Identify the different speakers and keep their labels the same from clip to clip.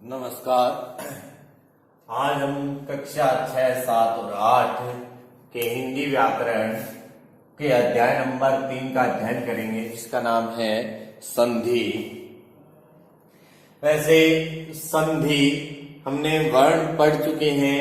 Speaker 1: नमस्कार। आज हम कक्षा 6, 7 और 8 के हिंदी व्याकरण के अध्याय नंबर 3 का अध्ययन करेंगे, जिसका नाम है संधि। वैसे संधि हमने वर्ण पढ़ चुके हैं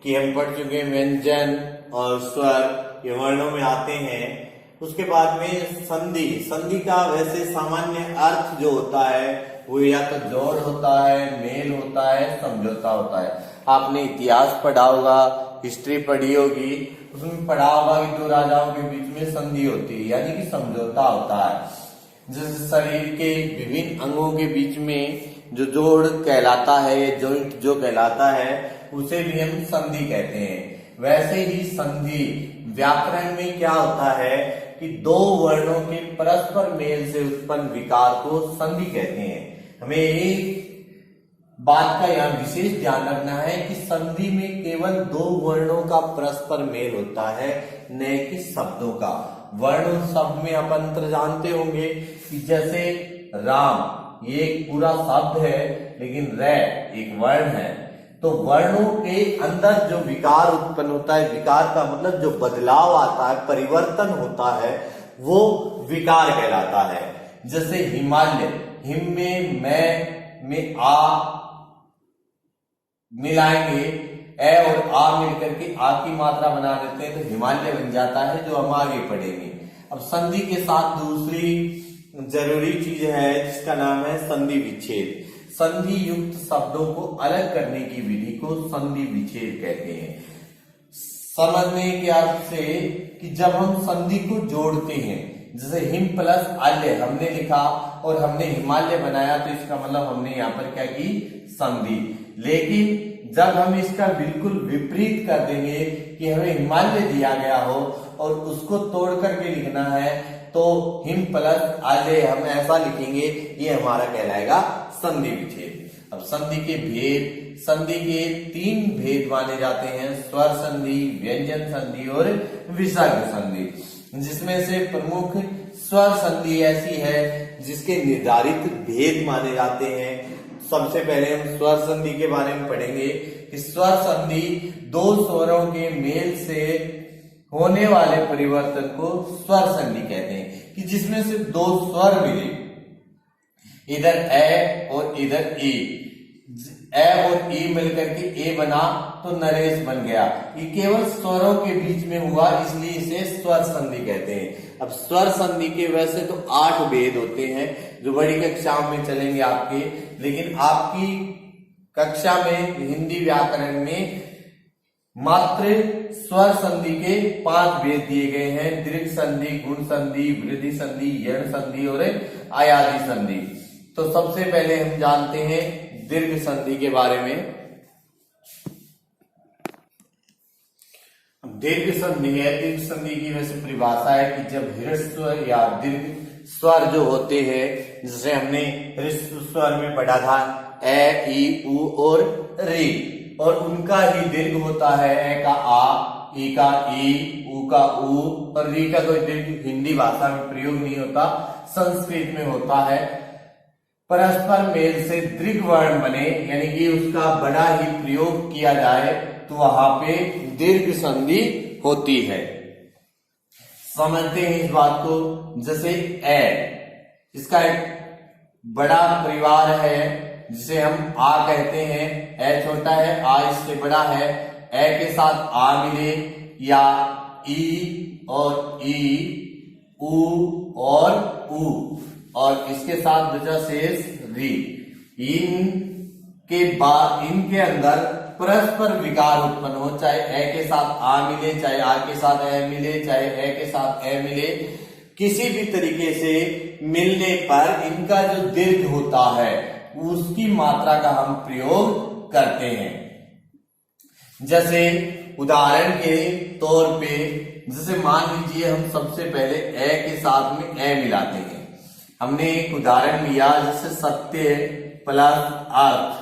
Speaker 1: कि हम पढ़ चुके हैं व्यंजन और स्वर ये वर्णों में आते हैं। उसके बाद में संधि का वैसे सामान्य अर्थ जो होता है वो या तो जोड़ होता है, मेल होता है, समझौता होता है। आपने इतिहास पढ़ा होगा, हिस्ट्री पढ़ी होगी, उसमें पढ़ा होगा कि दो राजाओं के बीच में संधि होती है, यानी कि समझौता होता है। जैसे शरीर के विभिन्न अंगों के बीच में जो जोड़ कहलाता है, ये जॉइंट जो कहलाता है, उसे भी हम संधि कहते हैं। वैसे ही संधि व्याकरण में क्या होता है कि दो वर्णों के परस्पर मेल से उत्पन्न विकार को संधि कहते हैं। हमें एक बात का यहाँ विशेष ध्यान रखना है कि संधि में केवल दो वर्णों का परस्पर मेल होता है, न कि शब्दों का। वर्ण और शब्द में आप अंतर जानते होंगे कि जैसे राम ये एक पूरा शब्द है, लेकिन रै एक वर्ण है। तो वर्णों के अंदर जो विकार उत्पन्न होता है, विकार का मतलब जो बदलाव आता है, परिवर्तन होता है, वो विकार कहलाता है। जैसे हिमालय, हिम में मैं में आ मिलाएंगे, ए और आ मिलकर के आ की मात्रा बना देते हैं तो हिमालय बन जाता है, जो हम आगे पढ़ेंगे। अब संधि के साथ दूसरी जरूरी चीज है जिसका नाम है संधि विच्छेद। संधि युक्त शब्दों को अलग करने की विधि को संधि विच्छेद कहते हैं। समझने के अर्थ से कि जब हम संधि को जोड़ते हैं, जैसे हिम प्लस आल्य हमने लिखा और हमने हिमालय बनाया, तो इसका मतलब हमने यहाँ पर क्या की, संधि। लेकिन जब हम इसका बिल्कुल विपरीत कर देंगे कि हमें हिमालय दिया गया हो और उसको तोड़ करके लिखना है, तो हिम प्लस आल्य हम ऐसा लिखेंगे, ये हमारा कहलाएगा संधि विच्छेद। अब संधि के भेद, संधि के 3 भेद माने जाते हैं: स्वर संधि, व्यंजन संधि और विसर्ग संधि। जिसमें से प्रमुख स्वर संधि ऐसी है जिसके निर्धारित भेद माने जाते हैं। सबसे पहले हम स्वर संधि के बारे में पढ़ेंगे कि स्वर संधि दो स्वरों के मेल से होने वाले परिवर्तन को स्वर संधि कहते हैं, कि जिसमें से दो स्वर मिले, इधर ए और इधर ई, ए और ई मिलकर के ए बना तो नरेश बन गया। ये केवल स्वरों के बीच में हुआ, इसलिए इसे स्वर संधि कहते हैं। अब स्वर संधि के वैसे तो 8 भेद होते हैं जो बड़ी कक्षाओं में चलेंगे आपके, लेकिन आपकी कक्षा में हिंदी व्याकरण में मात्र स्वर संधि के 5 भेद दिए गए हैं: दीर्घ संधि, गुण संधि, वृद्धि संधि, यण संधि और आयादी संधि। तो सबसे पहले हम जानते हैं दीर्घ संधि के बारे में। दीर्घ संधि है, दीर्घ संधि की वैसे परिभाषा है कि जब ह्रस्व या दीर्घ स्वर जो होते हैं, जैसे हमने ह्रस्व स्वर में पढ़ा था ए, ई, उ और री, और उनका ही दीर्घ होता है। ए का आ, ई का ई, उ का उ और री का कोई दीर्घ हिंदी भाषा में प्रयोग नहीं होता, संस्कृत में होता है। परस्पर मेल से दीर्घ वर्ण बने, यानी कि उसका बड़ा ही प्रयोग किया जाए, तो वहां पे दीर्घ संधि होती है। समझते हैं इस बात को। जैसे ए, इसका एक बड़ा परिवार है जिसे हम आ कहते हैं। ए छोटा है, आ इससे बड़ा है। ए के साथ आ मिले या ई और ई, उ और उ, और इसके साथ बचा शेष री। इनके अंदर परस्पर विकार उत्पन्न हो, चाहे ए के साथ आ मिले, चाहे आ के साथ ए मिले, चाहे ए के साथ ए मिले, किसी भी तरीके से मिलने पर इनका जो दीर्घ होता है उसकी मात्रा का हम प्रयोग करते हैं। जैसे उदाहरण के तौर पे, जैसे मान लीजिए हम सबसे पहले ए के साथ में ए मिलाते हैं। हमने एक उदाहरण लिया, जैसे सत्य प्लस अर्थ।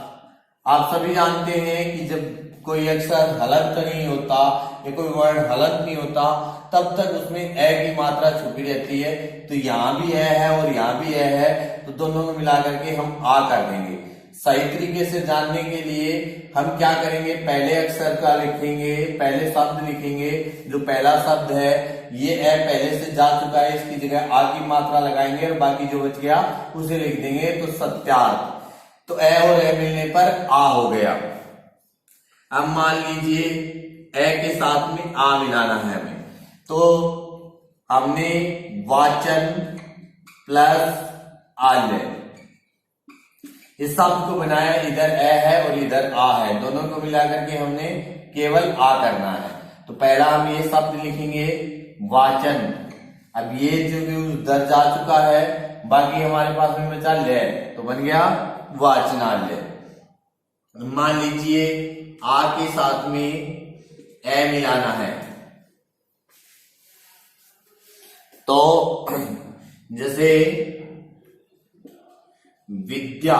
Speaker 1: आप सभी जानते हैं कि जब कोई अक्षर हलंत नहीं होता या कोई वर्ण हलंत नहीं होता, तब तक उसमें ए की मात्रा छुपी रहती है। तो यहाँ भी ए है और यहाँ भी ए है, तो दोनों को मिला करके हम आ कर देंगे। सही तरीके से जानने के लिए हम क्या करेंगे, पहले अक्षर का लिखेंगे, पहले शब्द लिखेंगे। जो पहला शब्द है ये ए पहले से जा चुका है, इसकी जगह आ की मात्रा लगाएंगे और बाकी जो बच गया उसे लिख देंगे। तो सत्यार्थ, तो ए और ए मिलने पर आ हो गया। अब मान लीजिए ए के साथ में आ मिलाना है हमें, तो हमने वाचन प्लस आल्य इस शब्द को बनाया, इधर ए है और इधर आ है, दोनों को मिलाकर के हमने केवल आ करना है। तो पहला हम ये शब्द लिखेंगे वाचन। अब ये जो उधर जा चुका है, बाकी हमारे पास में बचा ले, तो बन गया वाचनालय। मान लीजिए आ के साथ में ए मिलाना है, तो जैसे विद्या,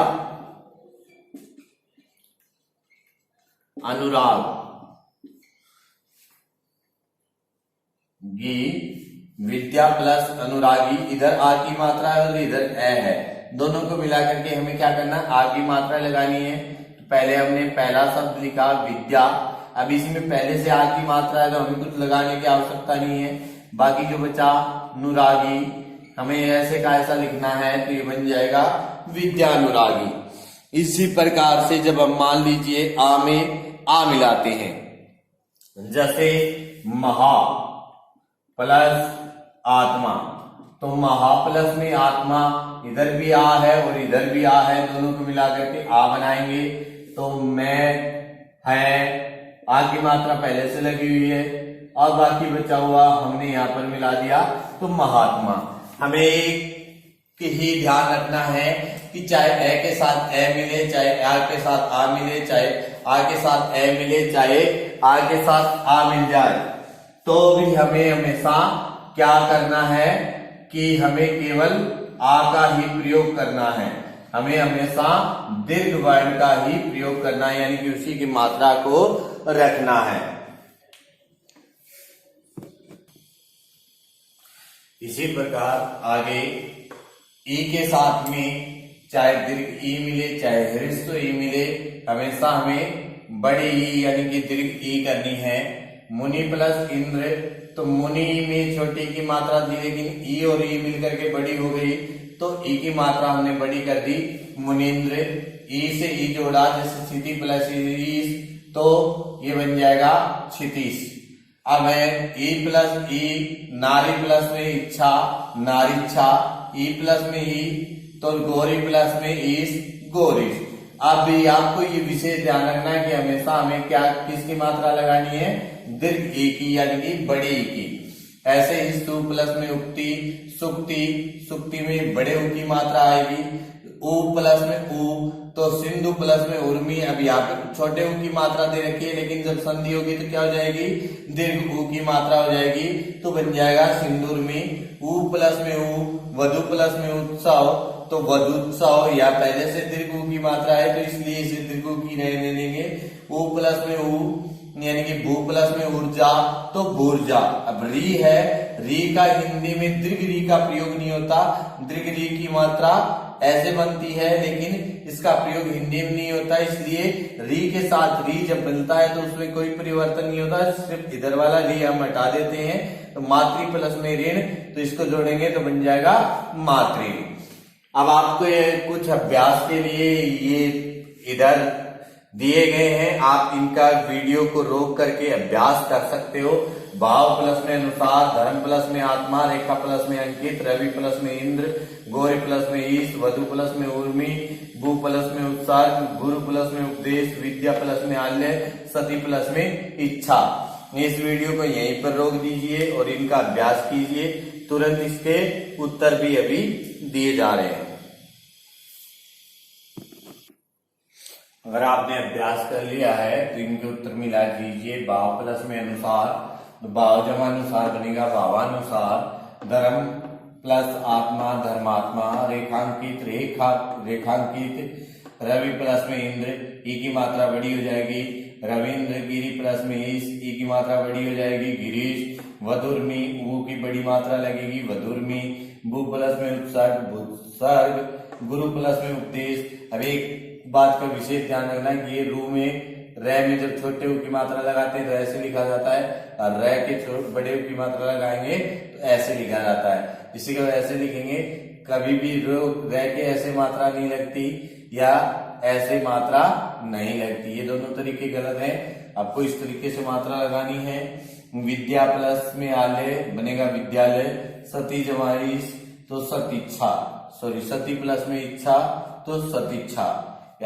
Speaker 1: अनुराग, गी, विद्या प्लस अनुरागी, इधर आ की मात्रा है और इधर ए है, दोनों को मिलाकर के हमें क्या करना है, आ की मात्रा लगानी है। तो पहले हमने पहला शब्द लिखा विद्या, अब इसमें पहले से आ की मात्रा है तो हमें कुछ लगाने की आवश्यकता नहीं है। बाकी जो बचा अनुरागी, हमें ऐसे का ऐसा लिखना है, तो ये बन जाएगा विद्यानुरागी। इसी प्रकार से जब हम मान लीजिए आ में आ मिलाते हैं, जैसे महा प्लस आत्मा, तो महा प्लस में आत्मा, इधर भी आ है और इधर भी आ है, दोनों को मिलाकर के आ बनाएंगे। तो मैं है, आ की मात्रा पहले से लगी हुई है और बाकी बचा हुआ हमने यहाँ पर मिला दिया, तो महात्मा। हमें एक ही ध्यान रखना है कि चाहे ए के साथ ए मिले, चाहे आ के साथ आ मिले, चाहे आ के साथ ए मिले, चाहे आ के साथ आ मिल जाए, तो भी हमें हमेशा क्या करना है कि हमें केवल आ का ही प्रयोग करना है। हमें हमेशा दीर्घ वर्ण का ही प्रयोग करना है, यानी कि उसी की मात्रा को रखना है। इसी प्रकार आगे ई के साथ में चाहे दीर्घ ई मिले, चाहे ह्रस्व ई मिले, हमेशा हमें बड़ी ई यानी कि दीर्घ ई करनी है। मुनि प्लस इंद्र, तो मुनि में छोटी की मात्रा थी लेकिन ई और ई मिलकर के बड़ी हो गई, तो ई की मात्रा हमने बड़ी कर दी मुनिंद्र। ई से ई जोड़ा, जैसे क्षिति प्लस ई, तो ये बन जाएगा क्षितिश। अब है ई प्लस ई, नारी प्लस में इच्छा, नारीच्छा, ई प्लस में ई, तो गौरी प्लस में ईश, गौरीश। अब भी आपको ये विशेष ध्यान रखना है कि हमेशा हमें क्या किसकी मात्रा लगानी है, दीर्घ ई की यानी कि बड़ी ई की। ऐसे ही सु प्लस में उक्ति, सुक्ति, सुक्ति में बड़े ऊ की मात्रा आएगी। ऊ प्लस में ऊ, तो सिंधु प्लस में उर्मी। अब यहाँ पे छोटे ऊ की मात्रा दे रखी है, लेकिन जब संधि होगी तो क्या हो जाएगी, दीर्घ ऊ की मात्रा हो जाएगी, तो बन जाएगा सिंदूरमी। ऊ प्लस में ऊ, वधु प्लस में उत्सव, तो वधुत्सव, या पहले से दीर्घ ऊ की मात्रा है तो इसलिए इसे दीर्घ ऊ की नहीं ले लेंगे। ऊ प्लस में ऊ यानी कि भू प्लस में ऊर्जा, तो भूर्जा। अब री है, री का हिंदी में दीर्घ री का प्रयोग नहीं होता, दीर्घ री की मात्रा ऐसे बनती है लेकिन इसका प्रयोग हिंदी में नहीं होता, इसलिए री के साथ री जब बनता है तो उसमें कोई परिवर्तन नहीं होता, सिर्फ इधर वाला री हम हटा देते हैं। तो मातृ प्लस में ऋण, तो इसको जोड़ेंगे तो बन जाएगा मातृ। अब आपको ये कुछ अभ्यास के लिए ये इधर दिए गए हैं, आप इनका वीडियो को रोक करके अभ्यास कर सकते हो। भाव प्लस में अनुसार, धर्म प्लस में आत्मा, रेखा प्लस में अंकित, रवि प्लस में इंद्र, गौरी प्लस में ईश, वधु प्लस में उर्मी, भू प्लस में उत्सर्ग, गुरु प्लस में उपदेश, विद्या प्लस में आल्य, सती प्लस में इच्छा। इस वीडियो को यहीं पर रोक दीजिए और इनका अभ्यास कीजिए, तुरंत इसके उत्तर भी अभी दिए जा रहे हैं। अगर आपने अभ्यास कर लिया है तो इनके उत्तर मिला दीजिए। भाव प्लस में अनुसार, तो भाव जमा अनुसार बनेगा भावानुसार। धर्म प्लस आत्मा, धर्मात्मा। रेखांकित, रेखांकित। रवि प्लस में इंद्र, ई की मात्रा बड़ी हो जाएगी, रविंद्र। गिरी प्लस में ईश, ई की मात्रा बड़ी हो जाएगी, गिरीश। वधुर्मी, ऊ की बड़ी मात्रा लगेगी, वधुर्मी। भू प्लस में उत्सर्ग, भूत्सर्ग। गुरु प्लस में उपदेश। अब एक बात का विशेष ध्यान रखना कि ये रू में रे में जब छोटे ऊ की मात्रा लगाते हैं तो ऐसे लिखा जाता है, और रे के बड़े ऊ की मात्रा लगाएंगे तो ऐसे लिखा जाता है। इसी को ऐसे लिखेंगे, कभी भी रे के ऐसे मात्रा नहीं लगती या ऐसे मात्रा नहीं लगती, ये दोनों तरीके गलत हैं। आपको इस तरीके से मात्रा लगानी है। विद्या प्लस में आलय बनेगा विद्यालय, सती जमा इस तो सतीच्छा, सॉरी सती प्लस में इच्छा तो सतीच्छा।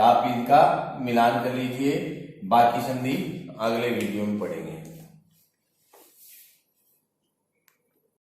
Speaker 1: आप इनका मिलान कर लीजिए, बाकी संधि अगले वीडियो में पढ़ेंगे।